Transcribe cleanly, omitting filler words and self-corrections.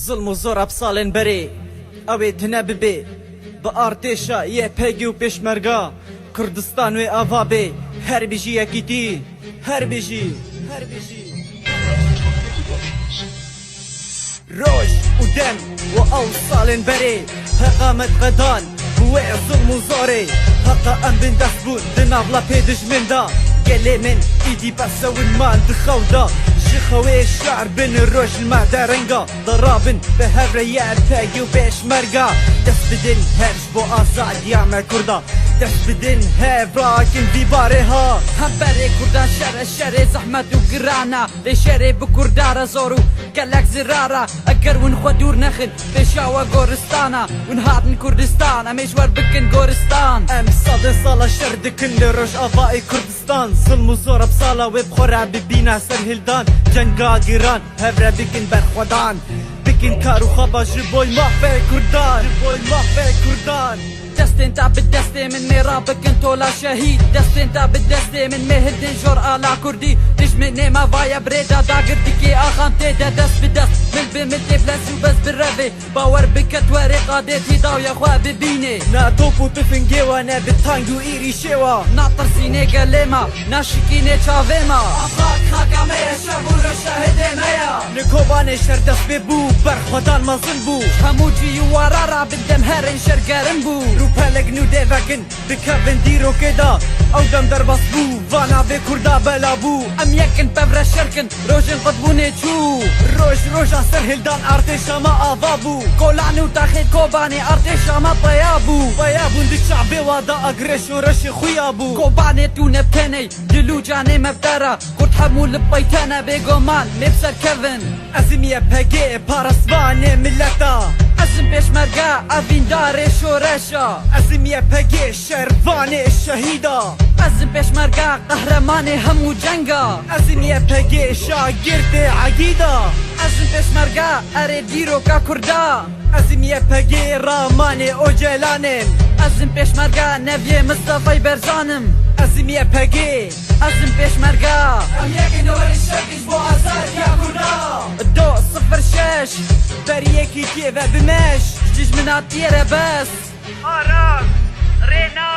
ظلم و زۆر ئەبساڵێن بەرێ ئەوێ تنە ببێ بە ئارتێشە یە پێگی و پێشمەرگا کوردستان وێ ئاوا بێ هەر بژی یەکیتی هەر بژی ڕۆژ و دەم و ئەو ساڵێن بەرێ هەقامەت قەدان وێ ظلم و زۆرێ هەقا ئەم بن دەست بوون دناڤڵە پێ دژمندا گەلێ من ئیدی بەسەونمان دخەودا شخەوێ شعر بن ڕۆژ المادە ڕەنگە دەڕابن بە هەڤرەیە پێگی و پێشمەرگا دەست بدن هەرش بۆ ئازادیامە کووردا دەست بدن هێڤراکن دیبارێها هەمبەرێ کوردان شەرە شەرێ زەحمەت و گرانە لێ شەرێ بکوردارە زۆر و گەلەک زرارە ئەگەر ون خۆ دوور نەخن پێشاوە گۆرستانە ون هاتن کوردستان ئەمێش وەربکن گۆرستان ئەم سەدە ساڵە شەر دکن لە ڕۆژ ئاڤایی کوردستان ظلم و زۆر ئەبساڵە وێ بخۆرا ببینە سەر هێلدان جەنگا گیران هەڤرە بکن بەرخۆدان بکن کار و خەبە ji بۆی مافێ کوردان دەستێن تا بدەستێ من مێڕا بکن تۆلا شەهید دەستێن تا بدەستێ من مێهدن ژۆر ئالا کوردی دژمن نێمە ڤایە برێدا داگردیکێ ئاخام تێدە دەست بدەست من بمن تێبلەس و بەس برەڤێ باوەڕ بکە توەرێ قادێتی داویەخوا ببینێ ناتۆپ و تفنگێوانە بتانگ و ئیری شێوە ناترسینێ گەلێمە ناشکینێ چاوێمە ئافاق خاکامەیە شەب و ڕەشە هێدێمەیە لە کۆبانێ شەر دەست پێ بوو بەرخۆدان مەزن بوو هەموو جی و وارارا بدەم هەرن شەرگەرم بوو پەلەگن و دێڤەکن بکەڤن دیرۆکێدا ئەو دەم دەربەست بوو ڤانا بێ کووردا بەلا بوو ئەم یەکن بەڤرە شەرکن ڕۆژن قوتبوونێ چوو ڕۆژا سەر هێلدان ئارتێشەمە ئاوا بوو کۆلان و تاخێت کۆبانێ ئارتێشەمە پەیا بوو بەیابوون دچابێوادا ئەگرێش و ڕەشی خویا بوو کۆبانێت و نەپتەنەی دل و جانێ مەفتەرە کورد هەموو لپەیتەنە بێگۆمان مێبسەرکەڤن ئەزمیە پەگێ پارەسبانێ ملەتە ئەزم پێشمەرگا ئەڤیندارێ شۆرەشە ئەزمیە پەگێ شەروانێ شەهیدا ئەزم پێشمەرگا قەهرەمانێ هەموو جەنگە ئەزمیە پەگێ شاگردێ عەگیدا ئەزم پێشمەرگا ئەرێ دیرۆکە کووردا ئەزمیە پەگێ ڕامانێ ئۆجێلانێن ئەزم پێشمەرگا نەڤێ مستەفەی بەرزانم ئەزمیە پەگێ ئەزم پێشمەرگا ئەم یەکنەوەی شەکیش بۆ ئازادیا کووردا 206 بەریەکی تێڤە بمەش دژمنات تێرە بەس ئارام ڕێنا